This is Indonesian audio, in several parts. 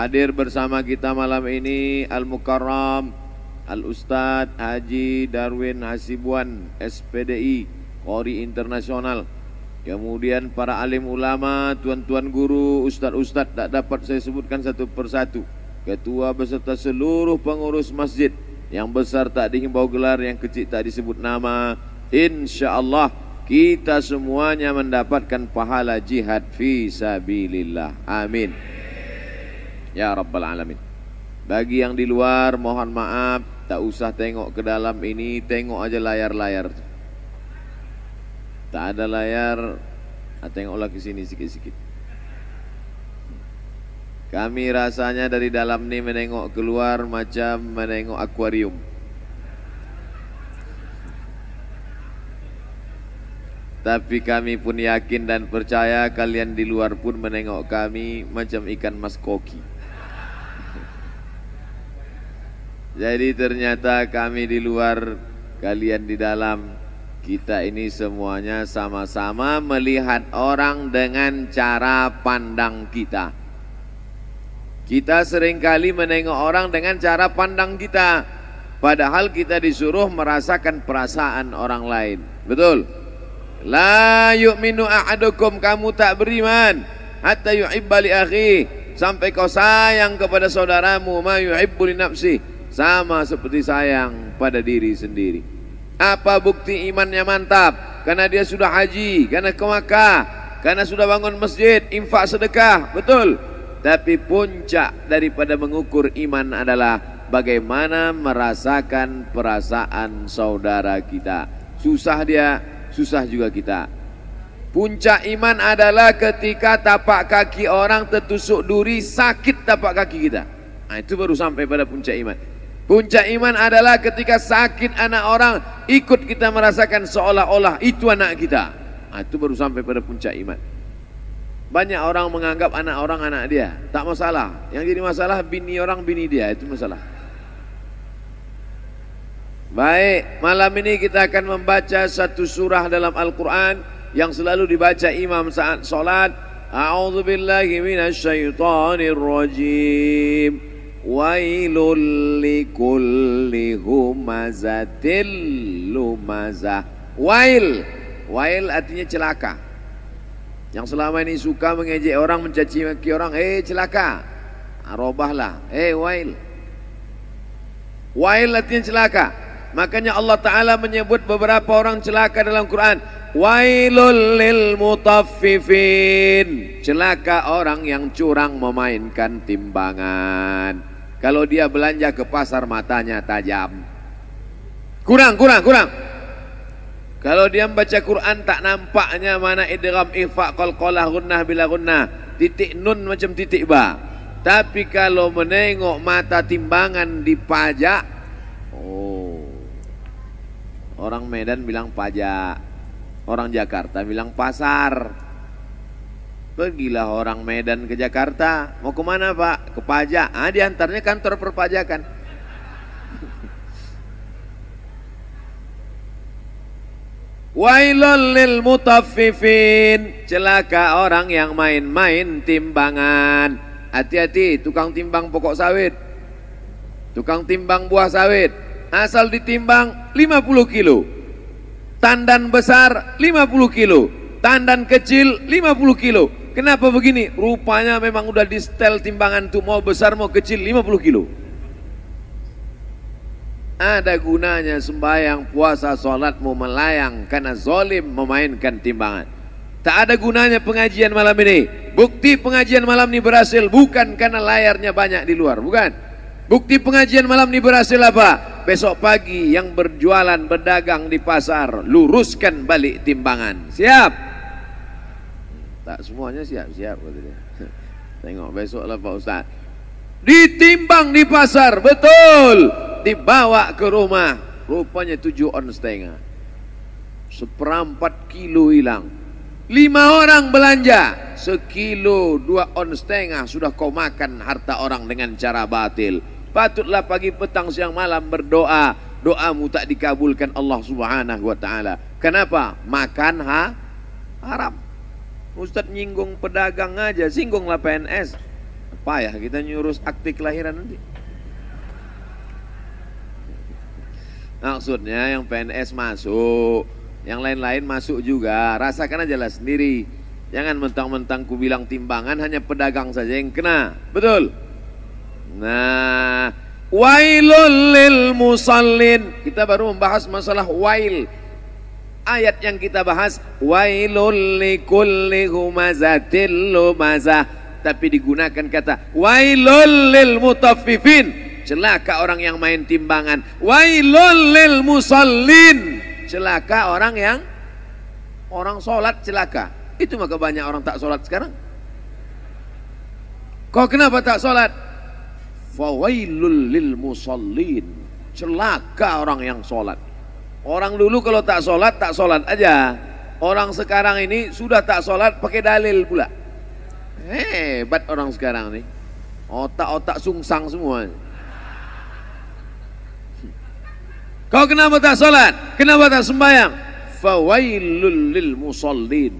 Hadir bersama kita malam ini Al-Mukarram Al-Ustadz Haji Darwin Hasibuan SPDI Qori Internasional. Kemudian para alim ulama, tuan-tuan guru, ustadz-ustadz tak dapat saya sebutkan satu persatu. Ketua beserta seluruh pengurus masjid. Yang besar tak dihimbau gelar, yang kecil tak disebut nama. InsyaAllah kita semuanya mendapatkan pahala jihad fi sabilillah. Amin ya Rabbal Alamin. Bagi yang di luar mohon maaf, tak usah tengok ke dalam ini, tengok aja layar-layar. Tak ada layar, tengoklah ke sini sikit-sikit. Kami rasanya dari dalam ni menengok keluar macam menengok akuarium. Tapi kami pun yakin dan percaya kalian di luar pun menengok kami macam ikan mas koki. Jadi ternyata kami di luar, kalian di dalam. Kita ini semuanya sama-sama melihat orang dengan cara pandang kita. Kita seringkali menengok orang dengan cara pandang kita, padahal kita disuruh merasakan perasaan orang lain. Betul? La yu'minu ahadukum, kamu tak beriman hatta yuhibba li akhi, sampai kau sayang kepada saudaramu ma yuhibbu li nafsi, sama seperti sayang pada diri sendiri. Apa bukti imannya mantap? Karena dia sudah haji, karena ke Makkah, karena sudah bangun masjid, infak sedekah. Betul? Tapi puncak daripada mengukur iman adalah bagaimana merasakan perasaan saudara kita. Susah dia, susah juga kita. Puncak iman adalah ketika tapak kaki orang tertusuk duri, sakit tapak kaki kita. Nah, itu baru sampai pada puncak iman. Puncak iman adalah ketika sakit anak orang, ikut kita merasakan seolah-olah itu anak kita. Nah, itu baru sampai pada puncak iman. Banyak orang menganggap anak orang anak dia, tak masalah. Yang jadi masalah bini orang bini dia, itu masalah. Baik, malam ini kita akan membaca satu surah dalam Al-Quran yang selalu dibaca imam saat sholat. A'udzubillahi minasyaitonir rajim. Wailul likulli humazatil lumazah. Wail, wail artinya celaka. Yang selama ini suka mengejek orang, mencaci maki orang, celaka, robahlah, wail. Wail artinya celaka. Makanya Allah Ta'ala menyebut beberapa orang celaka dalam Quran. Wailul lil mutaffifin, celaka orang yang curang memainkan timbangan. Kalau dia belanja ke pasar matanya tajam. Kurang. Kalau dia membaca Quran tak nampaknya mana idgham, ikhfa, qalqalah, gunnah bila gunnah, titik nun macam titik ba. Tapi kalau menengok mata timbangan dipajak, orang Medan bilang pajak, orang Jakarta bilang pasar. Pergilah orang Medan ke Jakarta, mau kemana Pak? Ke pajak. Diantaranya kantor perpajakan. Wailul lil mutaffifin, celaka orang yang main-main timbangan. Hati-hati tukang timbang pokok sawit, tukang timbang buah sawit. Asal ditimbang 50 kilo, tandan besar 50 kilo, tandan kecil 50 kilo. Kenapa begini? Rupanya memang udah di setel timbangan tuh, mau besar mau kecil 50 kilo. Ada gunanya sembahyang, puasa, sholatmu melayang karena zolim memainkan timbangan. Tak ada gunanya pengajian malam ini. Bukti pengajian malam ini berhasil bukan karena layarnya banyak di luar, bukan. Bukti pengajian malam ini berhasil apa? Besok pagi yang berjualan berdagang di pasar, luruskan balik timbangan. Siap? Tak semuanya siap katanya. Tengok besoklah Pak Ustaz. Ditimbang di pasar, betul. Dibawa ke rumah, rupanya 7,5 on. 1/4 kilo hilang. 5 orang belanja, 1 kilo 2,5 on sudah kau makan harta orang dengan cara batil. Patutlah pagi petang siang malam berdoa, doamu tak dikabulkan Allah Subhanahu wa taala. Kenapa? Makan haram. Ustadz nyinggung pedagang aja, singgunglah PNS. Payah kita nyurus akte kelahiran nanti. Maksudnya yang PNS masuk, yang lain-lain masuk juga. Rasakan aja lah sendiri. Jangan mentang-mentang ku bilang timbangan hanya pedagang saja yang kena. Betul? Nah, wailul lil musallin. Kita baru membahas masalah wail. Ayat yang kita bahas wailul likulli humazatil lumazah, tapi digunakan kata wailul lil mutaffifin. Celaka orang yang main timbangan. Wailul lil musallin. Celaka orang yang sholat celaka. Itu maka banyak orang tak sholat sekarang. Kau kenapa tak sholat? Fawailul lil musallin. Celaka orang yang sholat. Orang dulu kalau tak sholat aja. Orang sekarang ini sudah tak sholat pakai dalil pula. Hebat orang sekarang nih. Otak-otak sungsang semua. Kau kenapa tak sholat? Kenapa tak sembahyang? Fawailul lil musallin.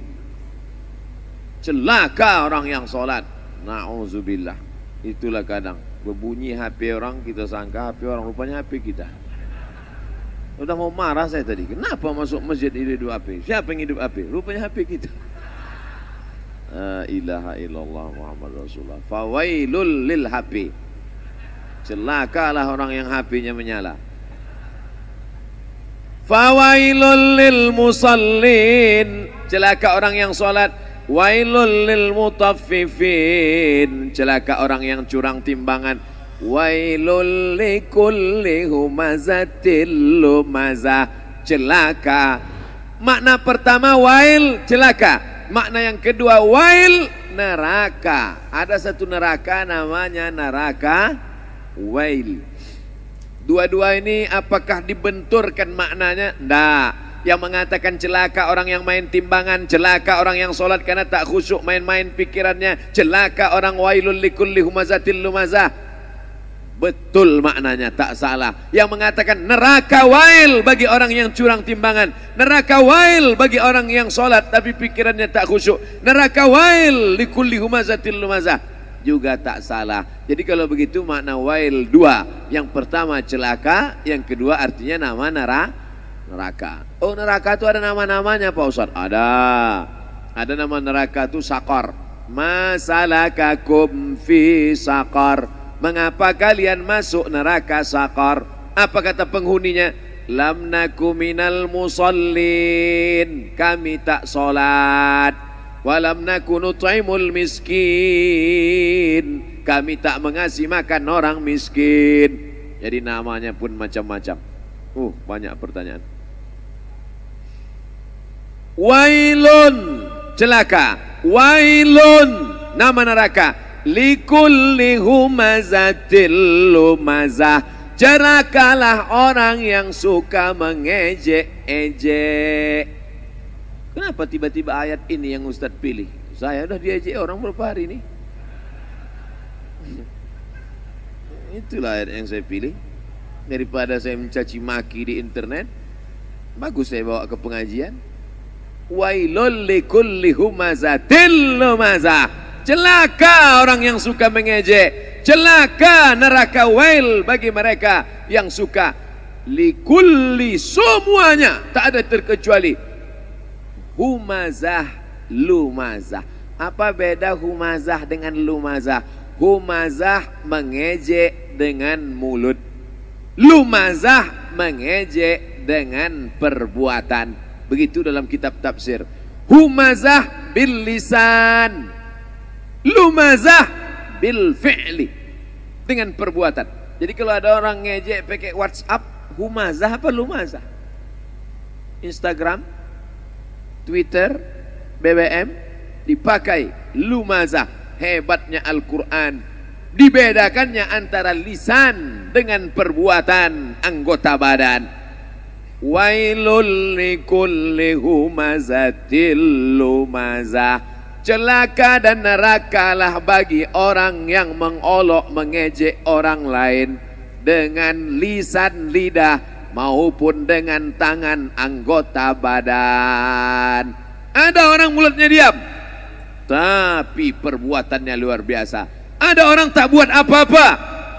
Celaka orang yang sholat. Na'udzubillah. Itulah kadang berbunyi HP orang, kita sangka HP orang, rupanya HP kita. Udah mau marah saya tadi. Kenapa masuk masjid hidup HP? Siapa yang hidup HP? Rupanya HP kita. La ilaha illallah Muhammad Rasulullah. Fawailul lil HP. Celakalah orang yang HP-nya menyala. Fawailul lil musallin. Celaka orang yang sholat. Wailul lil mutaffifin. Celaka orang yang curang timbangan. Wailul likulli humazatil lumazah. Celaka. Makna pertama wail, celaka. Makna yang kedua wail, neraka. Ada satu neraka namanya neraka wail. Dua-dua ini apakah dibenturkan maknanya? Tidak. Yang mengatakan celaka orang yang main timbangan, celaka orang yang sholat karena tak khusyuk main-main pikirannya, celaka orang wailul likulli humazatil lumazah. Betul maknanya, tak salah. Yang mengatakan neraka wail bagi orang yang curang timbangan, neraka wail bagi orang yang sholat tapi pikirannya tak khusyuk, neraka wail likulli humazatil lumazah, juga tak salah. Jadi kalau begitu makna wail dua. Yang pertama celaka, yang kedua artinya nama neraka. Oh, neraka itu ada nama-namanya Pak Ustadz? Ada nama neraka itu Sakor. Masalakakum fi Sakor. Mengapa kalian masuk neraka Sakor? Apa kata penghuninya? Lam naku minal musallin. Kami tak sholat. Walam naku nut'imul miskin. Kami tak mengasih makan orang miskin. Jadi namanya pun macam-macam. Banyak pertanyaan. Wailun, celaka. Wailun, nama neraka. Likulli humazatil lumazah. Celakalah orang yang suka mengejek-ejek. Kenapa tiba-tiba ayat ini yang Ustadz pilih? Saya udah diejek orang berapa hari ini. Itulah ayat yang saya pilih. Daripada saya mencaci maki di internet, bagus saya bawa ke pengajian. Wailul likulli humazatil lumazah. Celaka orang yang suka mengejek. Celaka neraka wail bagi mereka yang suka. Likulli, semuanya, tak ada terkecuali. Humazah, lumazah. Apa beda humazah dengan lumazah? Humazah mengejek dengan mulut. Lumazah mengejek dengan perbuatan. Begitu dalam kitab tafsir. Humazah bil lisan, lumazah bil fi'li, dengan perbuatan. Jadi kalau ada orang ngejek pakai WhatsApp, humazah apa lumazah? Instagram, Twitter, BBM dipakai lumazah. Hebatnya Al-Quran, dibedakannya antara lisan dengan perbuatan anggota badan. Wailul likulli humazatil lumazah. Celaka dan nerakalah bagi orang yang mengolok mengejek orang lain dengan lisan lidah maupun dengan tangan anggota badan. Ada orang mulutnya diam, tapi perbuatannya luar biasa. Ada orang tak buat apa-apa,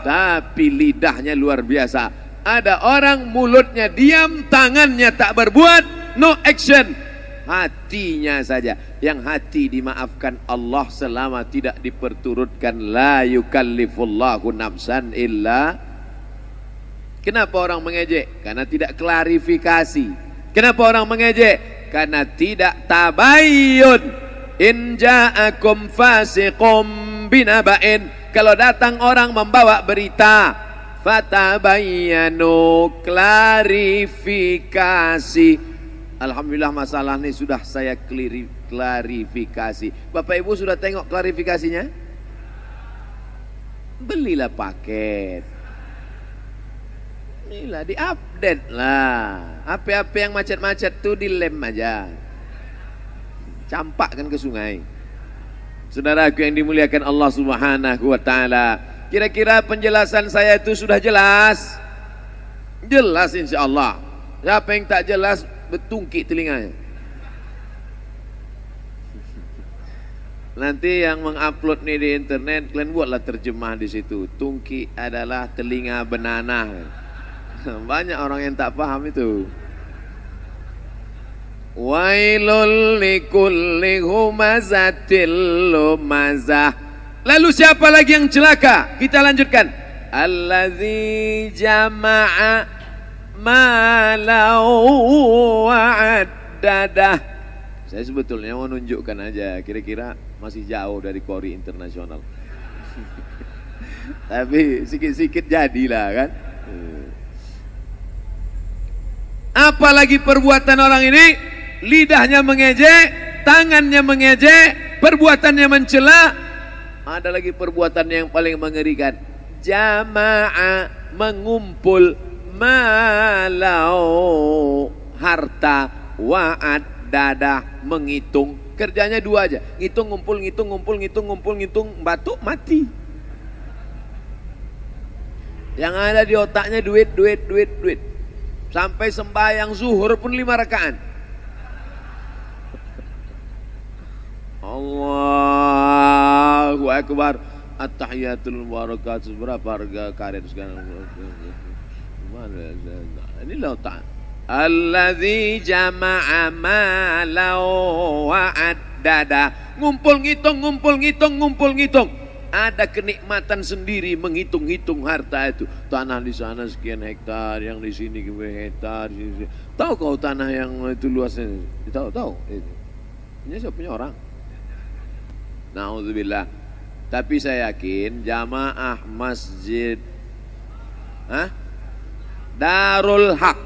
tapi lidahnya luar biasa. Ada orang mulutnya diam, tangannya tak berbuat, no action. Hatinya saja, yang hati dimaafkan Allah selama tidak diperturutkan. La yukallifullahu nafsan illa. Kenapa orang mengejek? Karena tidak klarifikasi. Kenapa orang mengejek? Karena tidak tabayyun. In ja'akum fasiqum binaba'in. Kalau datang orang membawa berita, fatabayyanu, klarifikasi. Alhamdulillah masalah ini sudah saya klarifikasi. Bapak Ibu sudah tengok klarifikasinya? Belilah paket. Inilah diupdate lah. Apa-apa yang macet-macet tuh dilem aja. Campakkan ke sungai. Saudaraku yang dimuliakan Allah Subhanahu wa taala, kira-kira penjelasan saya itu sudah jelas? Jelas insyaallah. Siapa yang tak jelas betungkik telinganya. Nanti yang mengupload nih di internet, kalian buatlah terjemah di situ. Tungki adalah telinga benanah. Banyak orang yang tak paham itu. Wailul likulli humazatil lumazah. Lalu siapa lagi yang celaka? Kita lanjutkan. Allazi jama'a malau wa'addadah. Saya sebetulnya mau nunjukkan aja, kira-kira masih jauh dari Kori internasional. Tapi sikit-sikit jadilah kan. Apalagi perbuatan orang ini, lidahnya mengejek, tangannya mengejek, perbuatannya mencela. Ada lagi perbuatan yang paling mengerikan. Jama'a, mengumpul, malau, harta, wa'ad, dadah, menghitung. Kerjanya dua aja, ngitung, ngumpul, ngitung, ngumpul, ngitung, ngumpul, ngitung, batuk, mati. Yang ada di otaknya duit, duit, duit, duit. Sampai sembahyang zuhur pun 5 rakaat. Allahu Akbar. At-tahiyatul mubarakatuh. Berapa harga karet sekarang? Ini lautan. Allazi jama'a malau wa'addada. Ngumpul ngitung, ngumpul ngitung, ngumpul ngitung. Ada kenikmatan sendiri menghitung-hitung harta itu. Tanah di sana sekian hektar, yang di sini hektar. Tahu kau tanah yang itu luasnya? Tahu. Ini saya punya orang. Na'udzubillah. Tapi saya yakin jamaah masjid Darul Haq.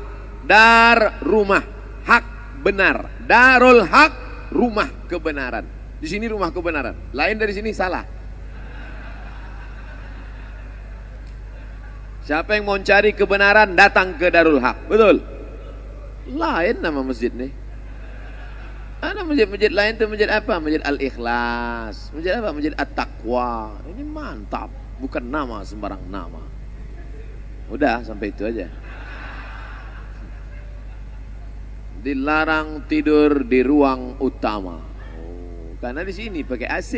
Dar rumah, hak benar. Darul Haq, rumah kebenaran. Di sini rumah kebenaran. Lain dari sini salah. Siapa yang mau cari kebenaran datang ke Darul Haq, betul? Lain nama masjid nih. Ada masjid-masjid lain tuh, masjid apa? Masjid Al-Ikhlas. Masjid apa? Masjid At-Taqwa. Ini mantap, bukan nama sembarang nama. Udah sampai itu aja. Dilarang tidur di ruang utama. Oh, karena di sini pakai AC.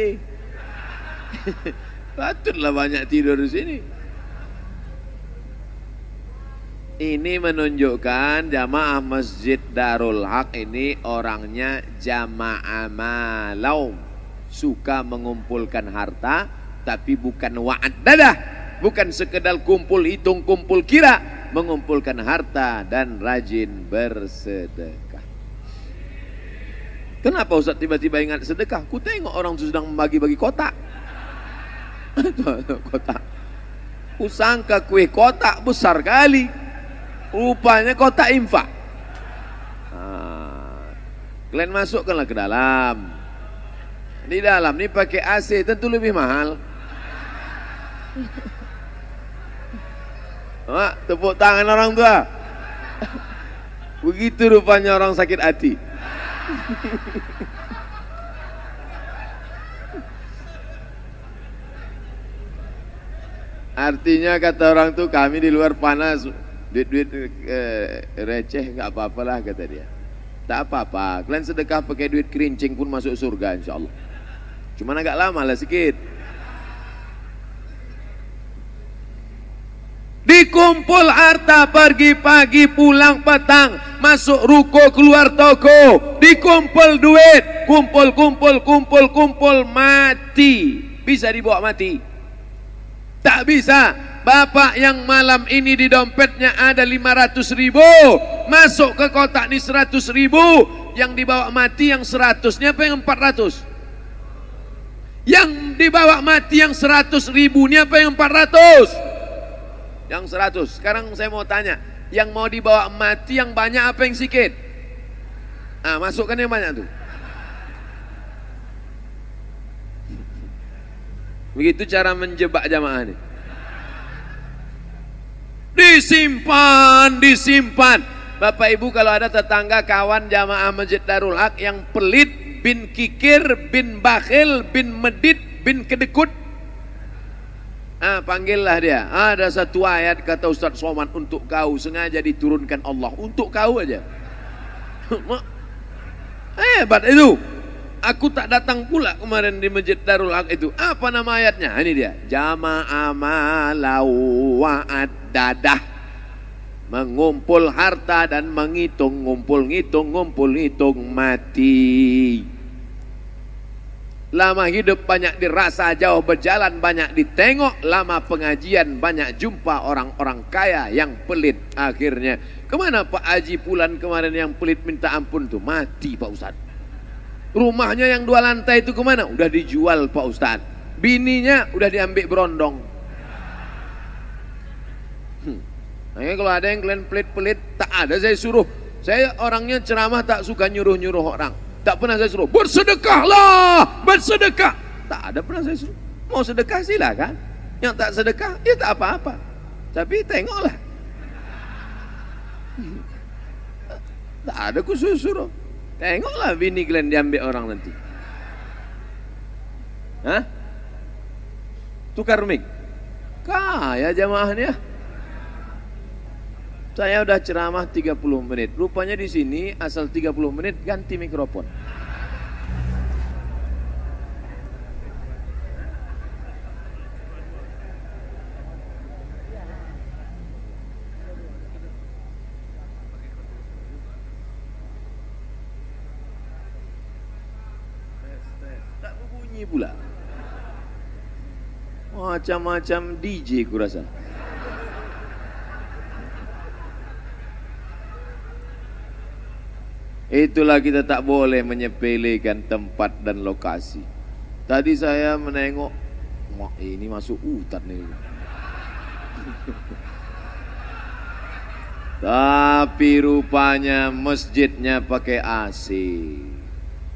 Patutlah banyak tidur di sini. Ini menunjukkan jamaah masjid Darul Haq ini orangnya jamaah malau, suka mengumpulkan harta, tapi bukan wa'ad dadah, bukan sekedar kumpul hitung, kumpul kira, mengumpulkan harta dan rajin bersedekah. Kenapa Ustaz tiba-tiba ingat sedekah? Ku tengok orang sedang membagi-bagi kotak. Kotak. Ku sangka kue kotak besar kali. Rupanya kotak infak. Kalian masukkanlah ke dalam. Di dalam ini pakai AC, tentu lebih mahal. Tepuk tangan orang tua. Begitu rupanya orang sakit hati. Artinya kata orang tuh, kami di luar panas, duit-duit receh gak apa-apalah kata dia. Tak apa-apa, kalian sedekah pakai duit kerincing pun masuk surga insya Allah. Cuman agak lama lah sikit. Dikumpul harta, pergi pagi pulang petang, masuk ruko keluar toko, dikumpul duit, kumpul, mati. Bisa dibawa mati? Tak bisa. Bapak yang malam ini di dompetnya ada 500.000, masuk ke kotak ini 100.000, yang dibawa mati yang 100-nya apa yang 400? Yang dibawa mati yang 100.000-nya apa yang 400? Yang 100. Sekarang saya mau tanya, yang mau dibawa mati yang banyak apa yang sedikit? Ah, masukkan yang banyak tuh. Begitu cara menjebak jamaah ini. Disimpan. Bapak Ibu, kalau ada tetangga kawan jamaah Masjid Darul Haq yang pelit, bin kikir, bin bakhil, bin medit, bin kedekut, panggillah dia. Ada satu ayat kata Ustaz Somad untuk kau, sengaja diturunkan Allah untuk kau aja. Hebat itu. Aku tak datang pula kemarin di Masjid Darul Haq itu. Apa nama ayatnya? Ini dia. Jama'a malau wa'addadah. Mengumpul harta dan menghitung, ngumpul ngitung mati. Lama hidup banyak dirasa, jauh berjalan banyak ditengok, lama pengajian banyak jumpa orang-orang kaya yang pelit. Akhirnya kemana Pak Haji Pulan kemarin yang pelit minta ampun tuh? Mati Pak Ustadz. Rumahnya yang 2 lantai itu kemana? Udah dijual Pak Ustadz. Bininya udah diambil berondong. Nah, kalau ada yang kalian pelit-pelit, tak ada saya suruh. Saya orangnya ceramah tak suka nyuruh-nyuruh orang. Tak pernah saya suruh, bersedekahlah, bersedekah. Tak ada pernah saya suruh. Mau sedekah silakan. Yang tak sedekah, ya tak apa-apa. Tapi tengoklah. Tak ada khusus suruh. Tengoklah bini kalian diambil orang nanti. Hah? Tukar mic. Kaya jamaahnya. Saya udah ceramah 30 menit. Rupanya di sini asal 30 menit ganti mikrofon. Tak berbunyi pula. Macam-macam DJ kurasa. Itulah kita tak boleh menyepelekan tempat dan lokasi. Tadi saya menengok, wah ini masuk hutan nih. Tapi rupanya masjidnya pakai AC.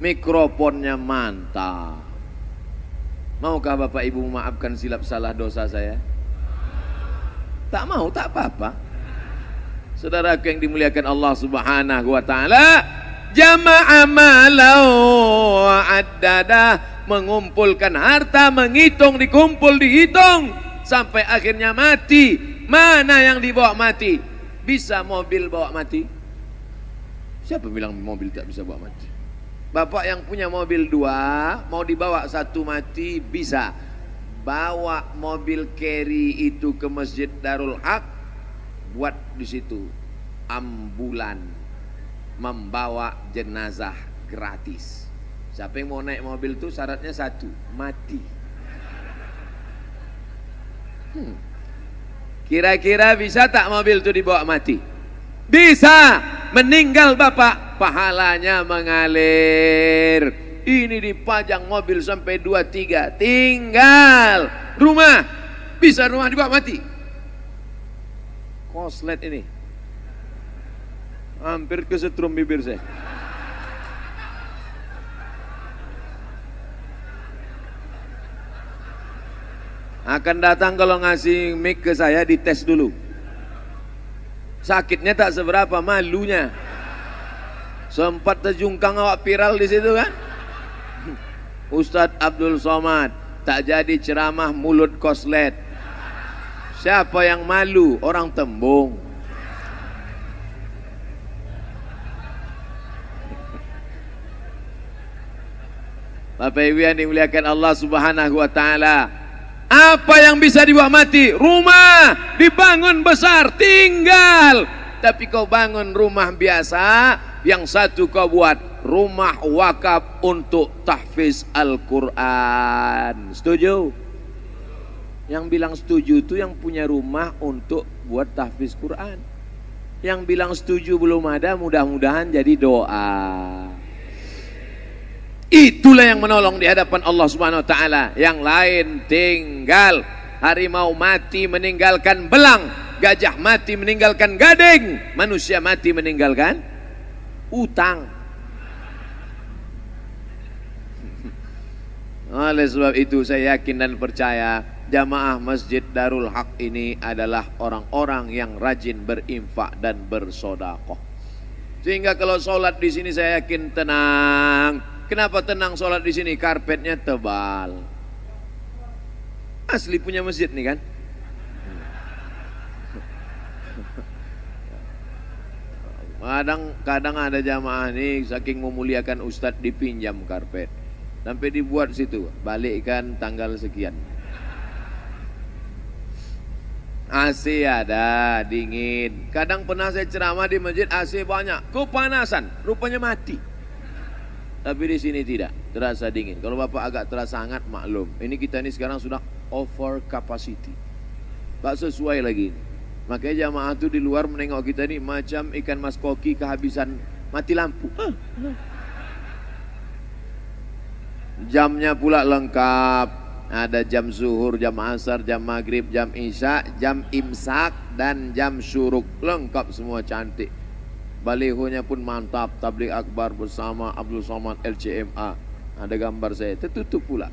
Mikrofonnya mantap. Maukah Bapak Ibu memaafkan silap salah dosa saya? Tak mau, tak apa-apa. Saudaraku yang dimuliakan Allah Subhanahu wa taala, jama'a malau wa'addadah, mengumpulkan harta, menghitung, dikumpul, dihitung sampai akhirnya mati. Mana yang dibawa mati? Bisa mobil bawa mati? Siapa bilang mobil tak bisa bawa mati? Bapak yang punya mobil 2, mau dibawa 1 mati bisa. Bawa mobil carry itu ke Masjid Darul Haq, buat di situ ambulan membawa jenazah gratis. Siapa yang mau naik mobil itu syaratnya 1, mati. Kira-kira bisa tak mobil itu dibawa mati? Bisa. Meninggal bapak, pahalanya mengalir. Ini dipajang mobil sampai 2-3, tinggal rumah. Bisa rumah dibawa mati. Koslet ini hampir kesetrum bibir saya. Akan datang kalau ngasih mic ke saya, dites dulu. Sakitnya tak seberapa, malunya. Sempat terjungkang awak viral di situ kan. Ustadz Abdul Somad tak jadi ceramah mulut koslet. Siapa yang malu? Orang Tembung. Bapak Ibu yang dimuliakan Allah Subhanahu wa taala, Apa yang bisa dibuat mati? Rumah dibangun besar, tinggal. Tapi kau bangun rumah biasa, yang satu kau buat rumah wakaf untuk tahfiz Al-Quran. Setuju? Yang bilang setuju itu yang punya rumah untuk buat tahfiz Quran. Yang bilang setuju belum ada, mudah-mudahan jadi doa. Itulah yang menolong di hadapan Allah Subhanahu wa taala. Yang lain tinggal. Harimau mati meninggalkan belang, gajah mati meninggalkan gading, manusia mati meninggalkan utang. Oleh sebab itu saya yakin dan percaya jamaah Masjid Darul Haq ini adalah orang-orang yang rajin berinfak dan bersedekah. Sehingga kalau sholat di sini saya yakin tenang. Kenapa tenang sholat di sini? Karpetnya tebal. Asli punya masjid nih kan. Kadang ada jamaah nih saking memuliakan ustadz dipinjam karpet. Sampai dibuat situ, balikkan tanggal sekian. AC ada, dingin. Kadang pernah saya ceramah di masjid AC banyak, kepanasan, rupanya mati. Tapi di sini tidak, terasa dingin. Kalau Bapak agak terasa hangat, maklum. Ini kita ini sekarang sudah over capacity. Tak sesuai lagi. Makanya jamaah itu di luar menengok kita ini macam ikan mas koki kehabisan mati lampu. Jamnya pula lengkap. Ada jam zuhur, jam asar, jam maghrib, jam isya, jam imsak, dan jam syuruk. Lengkap semua, cantik. Balihonya pun mantap. Tabligh akbar bersama Abdul Somad LCMA. Ada gambar saya, tertutup pula.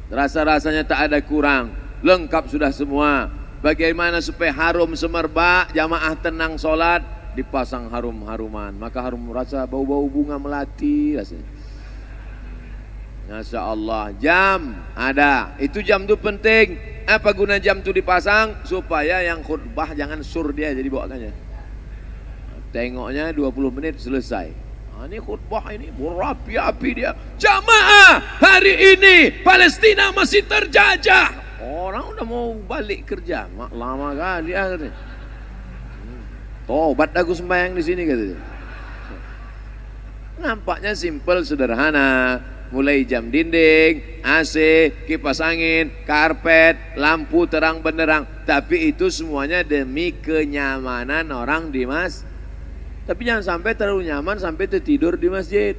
Rasa-rasanya tak ada kurang. Lengkap sudah semua. Bagaimana supaya harum semerbak, jamaah tenang sholat, dipasang harum-haruman. Maka harum, rasa bau-bau bunga melati rasanya. Masya Allah. Jam ada. Itu jam itu penting. Apa guna jam itu dipasang? Supaya yang khutbah jangan sur dia jadi bawakannya. Tengoknya 20 menit selesai. Ini khutbah ini berapi-api dia. Jamaah, hari ini Palestina masih terjajah. Orang udah mau balik kerja, lama kali ya katanya. Tobat aku sembahyang di sini katanya. Nampaknya simpel, sederhana. Mulai jam dinding, AC, kipas angin, karpet, lampu terang benderang. Tapi itu semuanya demi kenyamanan orang di masjid. Tapi jangan sampai terlalu nyaman sampai tertidur di masjid.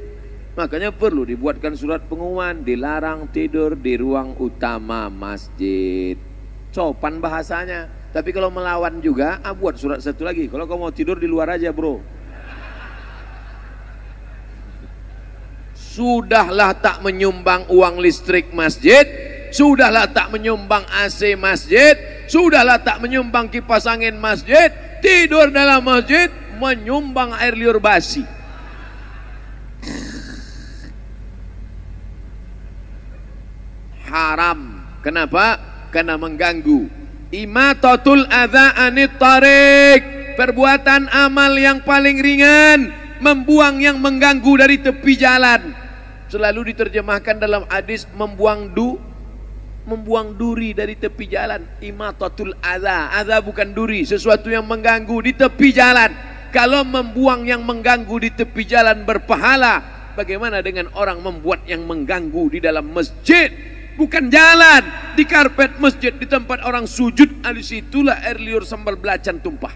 Makanya perlu dibuatkan surat pengumuman, dilarang tidur di ruang utama masjid. Sopan bahasanya. Tapi kalau melawan juga, buat surat satu lagi. Kalau kau mau tidur di luar aja bro. Sudahlah tak menyumbang uang listrik masjid. Sudahlah tak menyumbang AC masjid. Sudahlah tak menyumbang kipas angin masjid. Tidur dalam masjid menyumbang air liur basi. Haram. Kenapa? Karena mengganggu. Imatatul adza anit tariq. Perbuatan amal yang paling ringan, membuang yang mengganggu dari tepi jalan. Selalu diterjemahkan dalam hadis membuang duri dari tepi jalan. Imatatul adza. Adza bukan duri, sesuatu yang mengganggu di tepi jalan. Kalau membuang yang mengganggu di tepi jalan berpahala, bagaimana dengan orang membuat yang mengganggu di dalam masjid? Bukan jalan, di karpet masjid, di tempat orang sujud, di situlah air liur sambal belacan tumpah.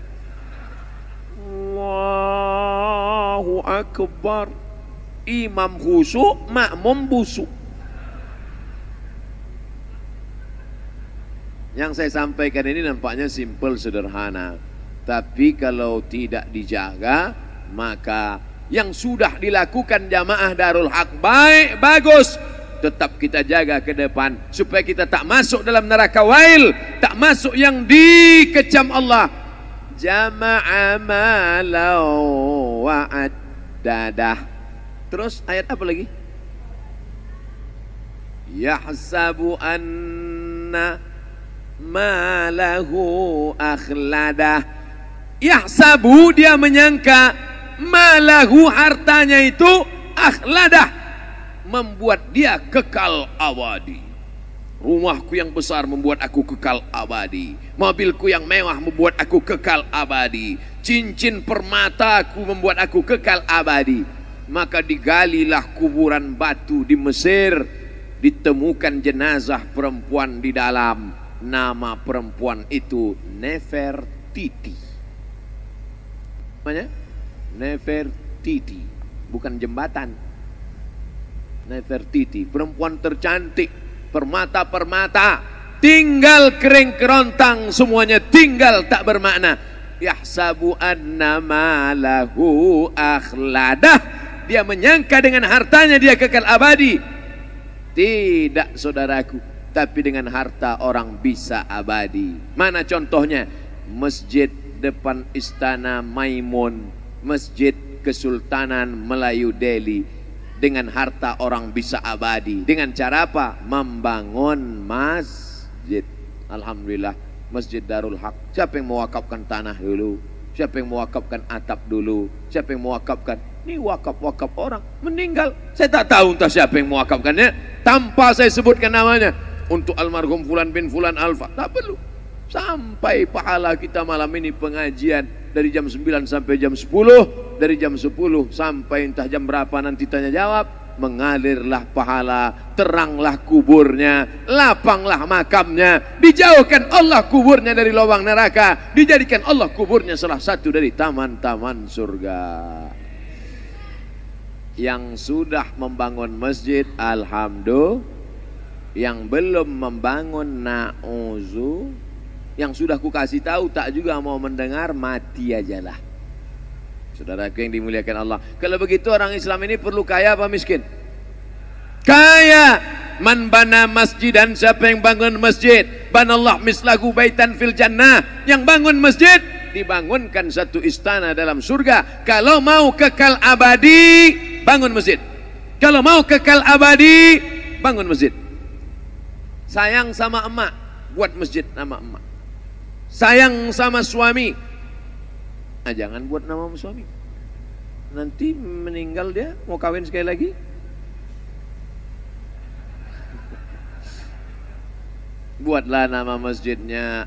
Allahu Akbar. Imam khusyuk, makmum busuk. Yang saya sampaikan ini nampaknya simpel, sederhana. Tapi kalau tidak dijaga, maka yang sudah dilakukan jamaah Darul Haq baik, bagus. Tetap kita jaga ke depan supaya kita tak masuk dalam neraka wail, tak masuk yang dikecam Allah. Jama'a malau wa'addadah. Terus ayat apa lagi? Yahsabu anna malahu akhladah. Yahsabu, dia menyangka, malahu, hartanya itu, akhladah, membuat dia kekal abadi. Rumahku yang besar membuat aku kekal abadi. Mobilku yang mewah membuat aku kekal abadi. Cincin permataku membuat aku kekal abadi. Maka digalilah kuburan batu di Mesir. Ditemukan jenazah perempuan di dalam. Nama perempuan itu Nefertiti. Namanya Nefertiti, bukan jembatan. Nefertiti, perempuan tercantik, permata-permata, tinggal kering kerontang, semuanya tinggal tak bermakna. Yahsabu anna malahu akhladah, dia menyangka dengan hartanya dia kekal abadi. Tidak saudaraku, tapi dengan harta orang bisa abadi. Mana contohnya? Masjid depan Istana Maimun, Masjid Kesultanan Melayu Delhi. Dengan harta orang bisa abadi. Dengan cara apa? Membangun masjid. Alhamdulillah, Masjid Darul Haq. Siapa yang mewakafkan tanah dulu? Siapa yang mewakafkan atap dulu? Siapa yang mewakafkan? Ini wakaf-wakaf orang meninggal. Saya tak tahu entah siapa yang mewakafkannya, tanpa saya sebutkan namanya. Untuk almarhum Fulan bin Fulan Alfa, tak perlu. Sampai pahala kita malam ini pengajian dari jam 9 sampai jam 10, dari jam 10 sampai entah jam berapa nanti tanya jawab, mengalirlah pahala, teranglah kuburnya, lapanglah makamnya, dijauhkan Allah kuburnya dari lubang neraka, dijadikan Allah kuburnya salah satu dari taman-taman surga. Yang sudah membangun masjid, alhamdulillah. Yang belum membangun, na'uzu. Yang sudah ku kasih tahu tak juga mau mendengar, mati ajalah. Saudaraku yang dimuliakan Allah, kalau begitu orang Islam ini perlu kaya apa miskin? Kaya. Man bana masjidan, siapa yang bangun masjid, banallah mislahu baitan fil jannah. Yang bangun masjid dibangunkan satu istana dalam surga. Kalau mau kekal abadi, bangun masjid. Kalau mau kekal abadi, bangun masjid. Sayang sama emak, buat masjid nama emak. Sayang sama suami, jangan buat nama suami. Nanti meninggal dia, mau kawin sekali lagi. Buatlah nama masjidnya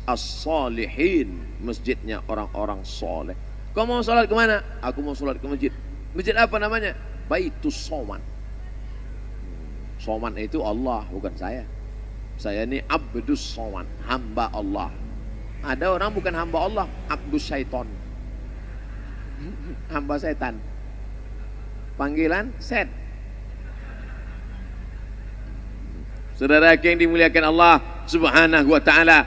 As-Salihin, masjidnya orang-orang soleh. Kau mau sholat kemana? Aku mau sholat ke masjid. Masjid apa namanya? Baitus Soman. Soman itu Allah, bukan saya. Saya ini Abdus Soman, hamba Allah. Ada orang bukan hamba Allah, Abdus Syaiton, hamba setan. Panggilan set. Saudara yang dimuliakan Allah Subhanahu wa taala,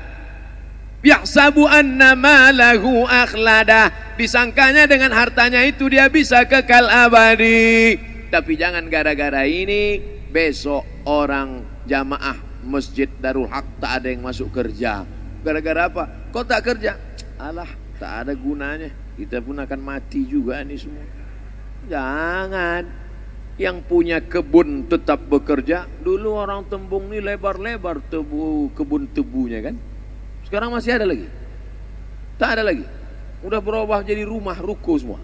yahsabu anna malahu akhlada, disangkanya dengan hartanya itu dia bisa kekal abadi. Tapi jangan gara-gara ini besok orang jamaah Masjid Darul Haq tak ada yang masuk kerja. Gara-gara apa? Kok tak kerja? Alah, tak ada gunanya. Kita pun akan mati juga nih semua. Jangan. Yang punya kebun tetap bekerja. Dulu orang Tembung nih lebar-lebar tebu, kebun tebunya kan. Sekarang masih ada lagi? Tak ada lagi. Udah berubah jadi rumah ruko semua.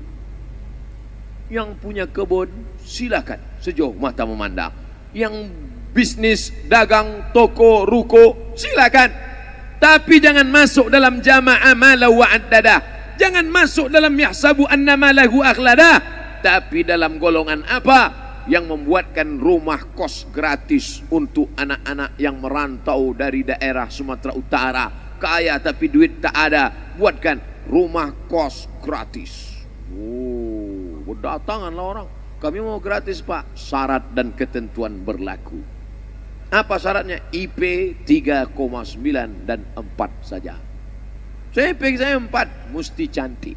Yang punya kebun silakan sejauh mata memandang. Yang bisnis, dagang, toko, ruko, silakan. Tapi jangan masuk dalam jama'a malahu wa'addada. Jangan masuk dalam yahsabu anna malahu akhlada. Tapi dalam golongan apa? Yang membuatkan rumah kos gratis untuk anak-anak yang merantau dari daerah Sumatera Utara. Kaya tapi duit tak ada. Buatkan rumah kos gratis. Oh, berdatanganlah orang. Kami mau gratis Pak. Syarat dan ketentuan berlaku. Apa syaratnya? IP 3,9 dan 4 saja. IP saya 4, mesti cantik.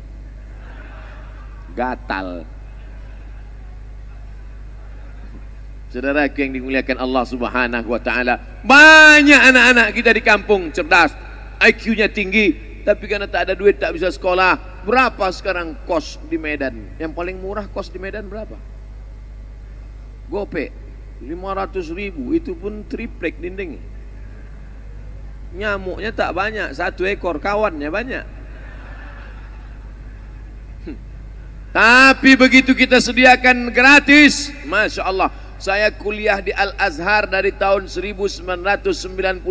Gatal. Saudara yang dimuliakan Allah Subhanahu wa taala, banyak anak-anak kita di kampung cerdas, IQ-nya tinggi, tapi karena tak ada duit tak bisa sekolah. Berapa sekarang kos di Medan? Yang paling murah kos di Medan berapa? Gope 500.000, itu pun triplek dinding. Nyamuknya tak banyak, 1 ekor, kawannya banyak. Tapi begitu kita sediakan gratis, Masya Allah, Saya kuliah di Al-Azhar dari tahun 1998,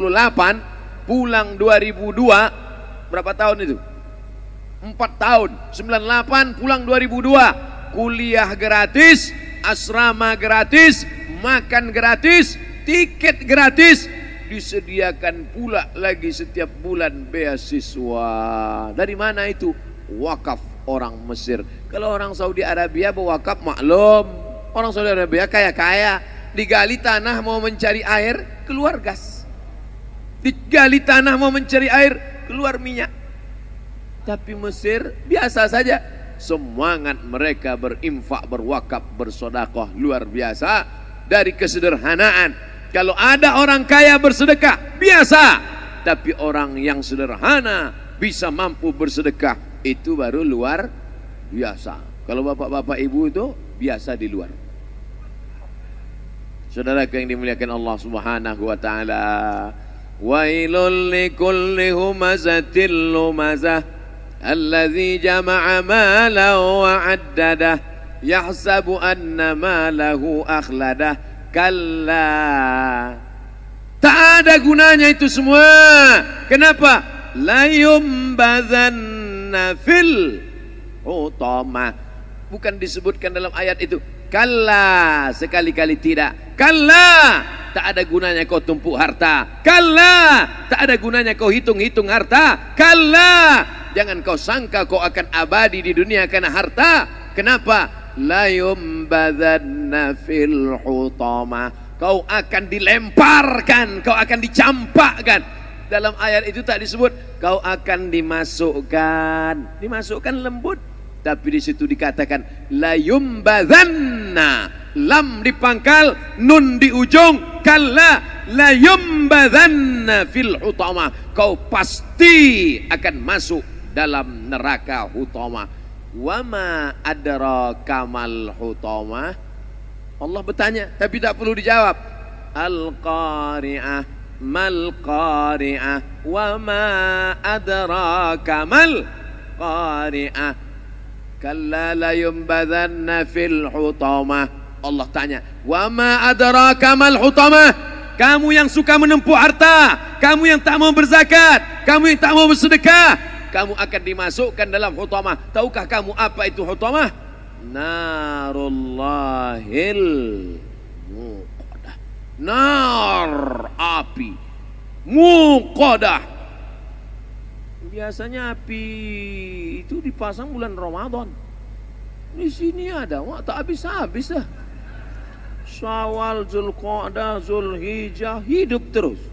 pulang 2002. Berapa tahun itu? 4 tahun. 98 pulang 2002. Kuliah gratis, asrama gratis, makan gratis, tiket gratis, disediakan pula lagi setiap bulan beasiswa. Dari mana itu? Wakaf orang Mesir. Kalau orang Saudi Arabia berwakaf maklum, orang Saudi Arabia kaya-kaya, digali tanah mau mencari air, keluar gas. Digali tanah mau mencari air, keluar minyak. Tapi Mesir biasa saja. Semangat mereka berinfak, berwakaf, bersedekah luar biasa dari kesederhanaan. Kalau ada orang kaya bersedekah, biasa. Tapi orang yang sederhana bisa mampu bersedekah, itu baru luar biasa. Kalau bapak-bapak ibu itu biasa di luar. Saudara yang dimuliakan Allah Subhanahu wa taala. Wailul likulli humazatil lumazah alladzi jama'a malan wa 'addadah yahsabu anna malahu akhladah. Kalla, tak ada gunanya itu semua. Kenapa? La yumbazanna fil hutamah. Bukan disebutkan dalam ayat itu. Kalla, sekali-kali tidak. Kalla, tak ada gunanya kau tumpuk harta. Kalla, tak ada gunanya kau hitung-hitung harta. Kalla, jangan kau sangka kau akan abadi di dunia karena harta. Kenapa? La yumbadzanna fil hutamah. Kau akan dilemparkan, kau akan dicampakkan. Dalam ayat itu tak disebut kau akan dimasukkan. Dimasukkan lembut, tapi di situ dikatakan la yumbadzanna. Lam dipangkal, nun di ujung, kalla la yumbadzanna fil hutamah. Kau pasti akan masuk dalam neraka hutamah. Wama adraka mal hutamah. Allah bertanya tapi tak perlu dijawab. Al-qari'ah, mal qari'ah, wama adraka mal qari'ah. Kalla la yumbadzanna fil hutamah. Allah tanya, wama adraka mal hutamah. Kamu yang suka menempuh harta, kamu yang tak mau berzakat, kamu yang tak mau bersedekah, kamu akan dimasukkan dalam hutamah. Tahukah kamu apa itu hutamah? Narullahil muqadah. Nar, api. Muqadah. Biasanya api itu dipasang bulan Ramadan. Di sini ada, wah, tak habis-habis dah. Syawal, Zulqa'dah, Zulhijjah, hidup terus.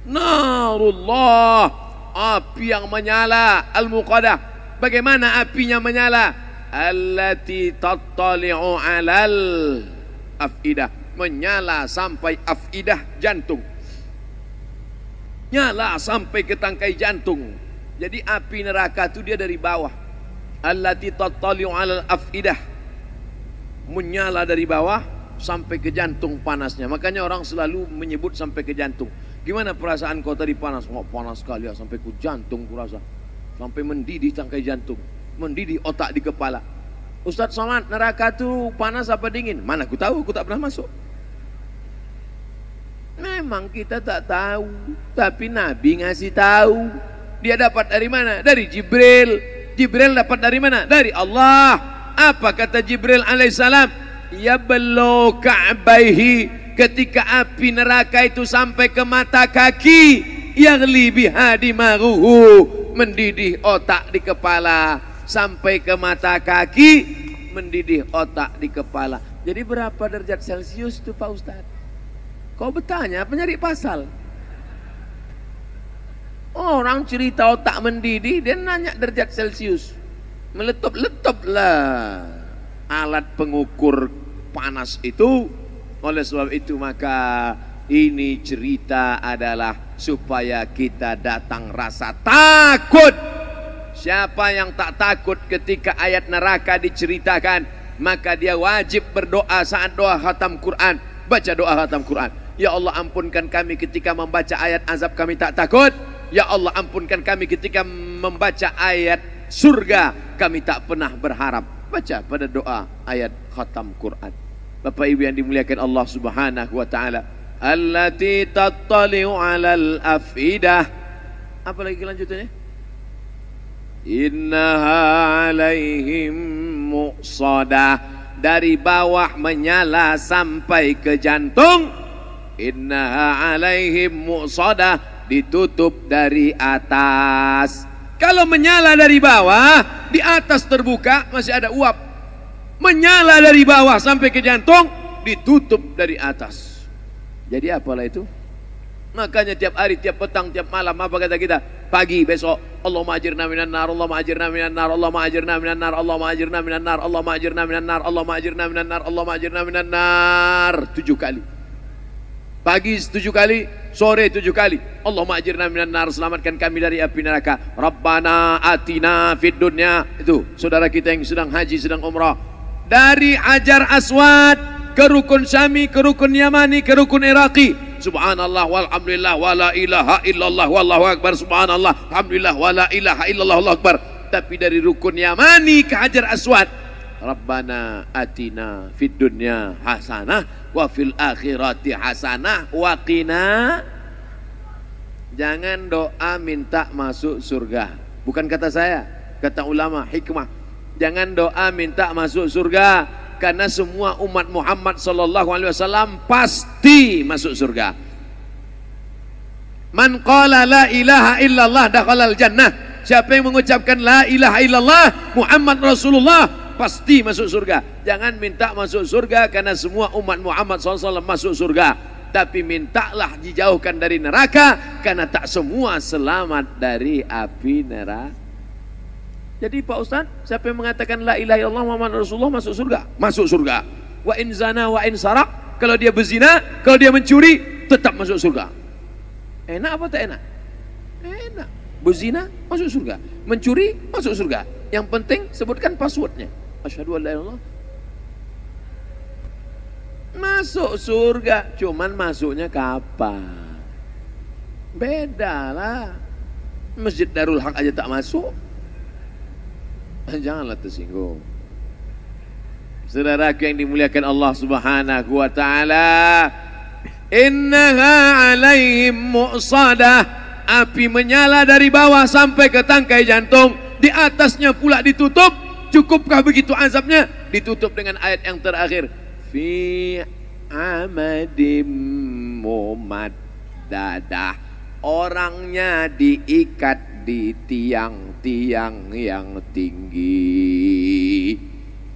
Narullah, api yang menyala, al-muqadah. Bagaimana apinya menyala? Allati tattali'u 'alal afidah. Menyala sampai afidah, jantung. Nyala sampai ke tangkai jantung. Jadi api neraka itu dia dari bawah. Allati tattali'u 'alal afidah. Menyala dari bawah sampai ke jantung panasnya. Makanya orang selalu menyebut sampai ke jantung. Gimana perasaan kau tadi panas? Oh, panas sekali ya, sampai ke jantung kurasa. Sampai mendidih tangkai jantung, mendidih otak di kepala. Ustadz Somad, neraka itu panas apa dingin? Mana aku tahu, aku tak pernah masuk. Memang kita tak tahu, tapi Nabi ngasih tahu. Dia dapat dari mana? Dari Jibril. Jibril dapat dari mana? Dari Allah. Apa kata Jibril alaihissalam? Ya belo ka'baihi. Ketika api neraka itu sampai ke mata kaki, yaghli biha dimaruhu, mendidih otak di kepala, sampai ke mata kaki, mendidih otak di kepala. Jadi berapa derajat Celcius itu Pak Ustadz? Kau bertanya apa nyari pasal? Orang cerita otak mendidih, dia nanya derajat Celcius. Meletup-letup lah alat pengukur panas itu. Oleh sebab itu maka ini cerita adalah supaya kita datang rasa takut. Siapa yang tak takut ketika ayat neraka diceritakan, maka dia wajib berdoa saat doa khatam Quran. Baca doa khatam Quran. Ya Allah, ampunkan kami ketika membaca ayat azab, kami tak takut. Ya Allah, ampunkan kami ketika membaca ayat surga, kami tak pernah berharap. Baca pada doa ayat khatam Quran. Bapak Ibu yang dimuliakan Allah Subhanahu wa taala, allati tattali'u 'alal afidah. Apa lagi kelanjutannya? Innaha 'alaihim muqsadah, dari bawah menyala sampai ke jantung. Innaha 'alaihim muqsadah, ditutup dari atas. Kalau menyala dari bawah, di atas terbuka masih ada uap. Menyala dari bawah sampai ke jantung, ditutup dari atas. Jadi apalah itu? Makanya tiap hari, tiap petang, tiap malam, apa kata kita? Pagi, besok, Allahumma ajirna minan nar, Allahumma ajirna minan nar, Allahumma ajirna minan nar, Allahumma ajirna minan nar, Allahumma ajirna minan nar, Allahumma ajirna minan nar, Allahumma ajirna minan nar. 7 kali. Pagi 7 kali, sore 7 kali. Allahumma ajirna minan nar, selamatkan kami dari api neraka. Rabbana atina fid dunya. Itu saudara kita yang sedang haji, sedang umrah. Dari Hajar Aswad ke Rukun Syami, ke Rukun Yamani, ke Rukun Iraqi. Subhanallah walhamdulillah wala ilaha illallah wallahu akbar. Subhanallah alhamdulillah wala ilaha illallah wallahu akbar. Tapi dari Rukun Yamani ke Hajar Aswad, Rabbana atina fid dunya hasanah wa fil akhirati hasanah wa qina. Jangan doa minta masuk surga. Bukan kata saya, kata ulama hikmah. Jangan doa minta masuk surga, karena semua umat Muhammad sallallahu alaihi wasallam pasti masuk surga. Man qala la ilaha illallah dakhalal jannah. Siapa yang mengucapkan la ilaha illallah Muhammad Rasulullah pasti masuk surga. Jangan minta masuk surga karena semua umat Muhammad SAW masuk surga, tapi mintalah dijauhkan dari neraka, karena tak semua selamat dari api neraka. Jadi Pak Ustaz, siapa yang mengatakan la ilaha illallah Muhammad Rasulullah masuk surga? Masuk surga. Wa in zana wa in sarak, kalau dia berzina, kalau dia mencuri, tetap masuk surga. Enak apa tak enak? Enak. Berzina masuk surga, mencuri masuk surga. Yang penting sebutkan passwordnya. Asyhadu an la ilaha illallah. Masuk surga, cuman masuknya kapan? Beda lah. Masjid Darul Haq aja tak masuk. Janganlah tersinggung. Saudaraku yang dimuliakan Allah Subhanahu wa taala, innaha 'alaihim mu'sadah. Api menyala dari bawah sampai ke tangkai jantung, di atasnya pula ditutup. Cukupkah begitu azabnya? Ditutup dengan ayat yang terakhir, fi amadim mumaddadah. Orangnya diikat di tiang-tiang yang tinggi.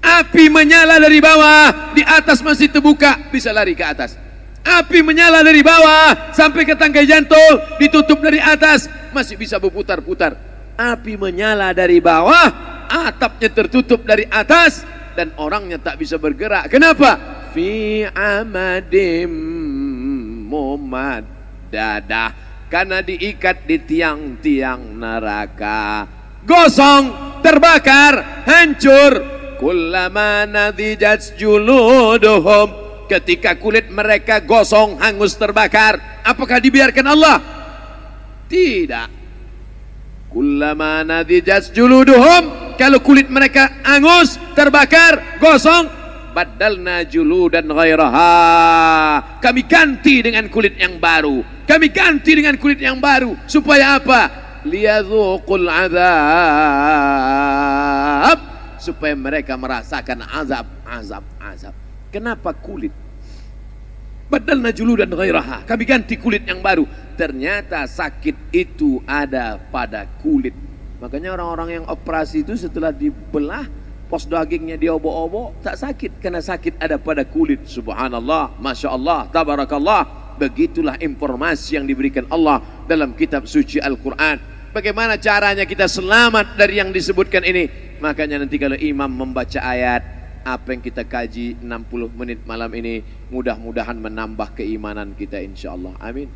Api menyala dari bawah, di atas masih terbuka, bisa lari ke atas. Api menyala dari bawah sampai ke tangkai jantung, ditutup dari atas, masih bisa berputar-putar. Api menyala dari bawah, atapnya tertutup dari atas, dan orangnya tak bisa bergerak. Kenapa? Fi amadim mumaddadah, karena diikat di tiang-tiang neraka. Gosong, terbakar, hancur. Kullama nadijat juluduhum, ketika kulit mereka gosong, hangus, terbakar, apakah dibiarkan Allah? Tidak. Kullama nadijat juluduhum, kalau kulit mereka hangus, terbakar, gosong, badalna juludan ghairaha, kami ganti dengan kulit yang baru. Kami ganti dengan kulit yang baru. Supaya apa? Liyadzuqul azab, supaya mereka merasakan azab. Kenapa kulit? Badalna juludan ghairaha, kami ganti kulit yang baru. Ternyata sakit itu ada pada kulit. Makanya orang-orang yang operasi itu setelah dibelah, pos dagingnya diobok-obok, tak sakit, karena sakit ada pada kulit. Subhanallah, Masya Allah, Tabarakallah. Begitulah informasi yang diberikan Allah dalam kitab suci Al-Quran. Bagaimana caranya kita selamat dari yang disebutkan ini? Makanya nanti kalau imam membaca ayat, apa yang kita kaji 60 menit malam ini, mudah-mudahan menambah keimanan kita insyaAllah. Amin.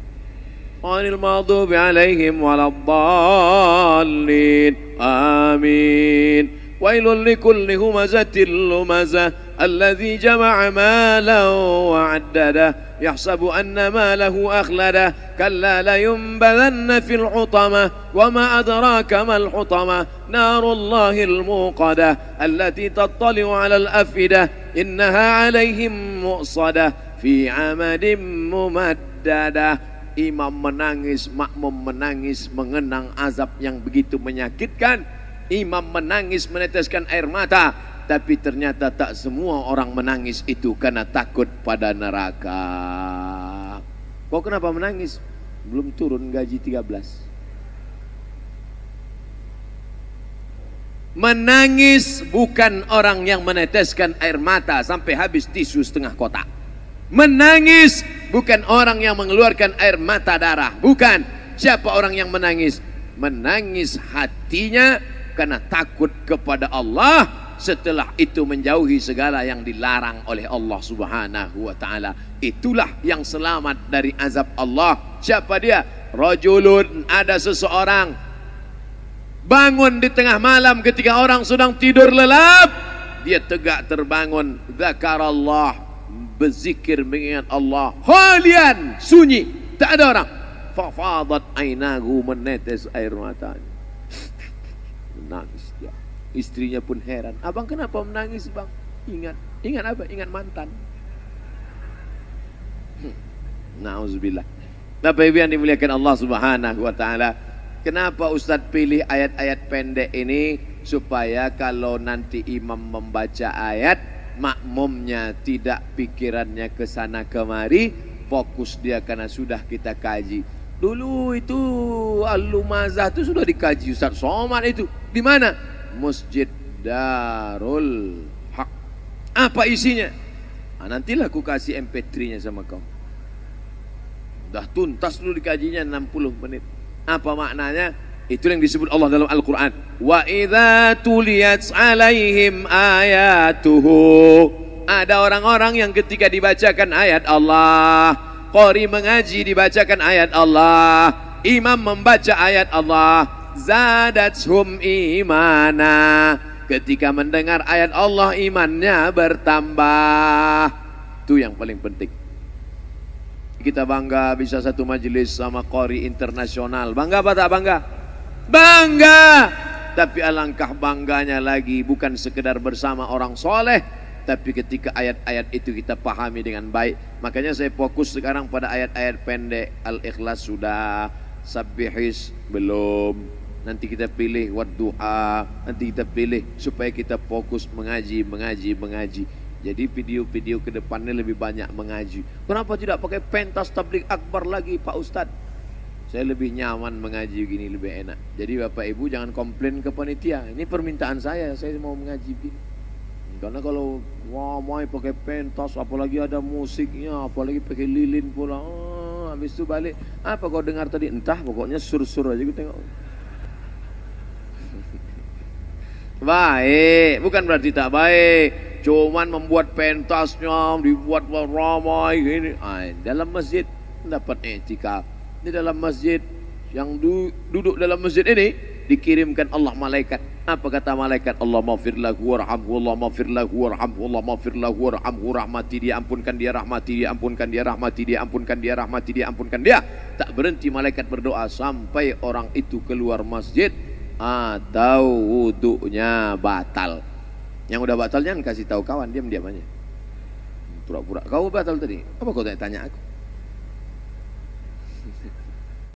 Ghairil maghdubi alaihim waladdallin. Amin. Wailul likulli humazatil lumazah alladzi jama'a malan wa 'addada يحسب أن ماله أخلده كلا لينبذن في الحطمة وما أدراك ما الحطمة نار الله الموقدة التي تطلع على الأفئدة إنها عليهم مؤصدة في عمد ممددة. Imam menangis, makmum menangis, mengenang azab yang begitu menyakitkan. Imam menangis, meneteskan air mata. Tapi ternyata tak semua orang menangis itu karena takut pada neraka. Kok kenapa menangis? Belum turun gaji 13. Menangis bukan orang yang meneteskan air mata sampai habis tisu setengah kotak. Menangis bukan orang yang mengeluarkan air mata darah. Bukan. Siapa orang yang menangis? Menangis hatinya karena takut kepada Allah. Setelah itu menjauhi segala yang dilarang oleh Allah Subhanahu wa ta'ala. Itulah yang selamat dari azab Allah. Siapa dia? Rajulun, ada seseorang bangun di tengah malam ketika orang sedang tidur lelap. Dia tegak terbangun. Dzakarallah, berzikir mengingat Allah. Khalian, sunyi, tak ada orang. Fafadat ainahu, menetes air matanya. Menangis dia. Istrinya pun heran. Abang kenapa menangis bang? Ingat apa? Ingat mantan. Nauzubillah. Bapak Ibu yang dimuliakan Allah Subhanahu wa ta'ala, kenapa Ustadz pilih ayat-ayat pendek ini? Supaya kalau nanti imam membaca ayat, makmumnya tidak pikirannya ke sana kemari, fokus dia karena sudah kita kaji. Dulu itu Al-Lumazah itu sudah dikaji Ustaz Somad itu. Di mana? Masjid Darul Haq. Apa isinya? Nantilah aku kasih MP3-nya sama kau. Dah tuntas dulu dikajinya 60 menit. Apa maknanya? Itu yang disebut Allah dalam Al-Quran. Wa idza tuliyat alaihim ayatuhu. Ada orang-orang yang ketika dibacakan ayat Allah, qari mengaji dibacakan ayat Allah, imam membaca ayat Allah, zadathum imana. Ketika mendengar ayat Allah, imannya bertambah. Itu yang paling penting. Kita bangga bisa satu majelis sama qari internasional. Bangga apa tak bangga? Bangga. Tapi alangkah bangganya lagi bukan sekedar bersama orang soleh, tapi ketika ayat-ayat itu kita pahami dengan baik. Makanya saya fokus sekarang pada ayat-ayat pendek. Al-Ikhlas sudah, Sabbihis belum, nanti kita pilih Wadduha, nanti kita pilih supaya kita fokus mengaji. Jadi video-video ke depannya lebih banyak mengaji. Kenapa tidak pakai pentas tabligh akbar lagi Pak Ustadz? Saya lebih nyaman mengaji gini, lebih enak. Jadi Bapak Ibu jangan komplain ke panitia. Ini permintaan saya mau mengaji gini. Karena kalau mau pakai pentas, apalagi ada musiknya, apalagi pakai lilin pula. Habis itu balik, apa kau dengar tadi? Entah, pokoknya sur-sur aja gue tengok. Baik, bukan berarti tak baik. Cuman membuat pentasnya, dibuat ramai gini. Dalam masjid dapat etika. Di dalam masjid, yang duduk dalam masjid ini dikirimkan Allah malaikat. Apa kata malaikat? Allah maghfir lahu warhamhu, Allah maghfir lahu warhamhu, Allah maghfir lahu warhamhu, rahmati dia, ampunkan dia, rahmati dia, ampunkan dia, rahmati dia, ampunkan dia, rahmati dia, ampunkan dia. Tak berhenti malaikat berdoa sampai orang itu keluar masjid atau wudunya batal. Yang udah batal jangan kasih tahu kawan, diam-diam aja. Pura-pura kau batal tadi. Apa kau tanya aku?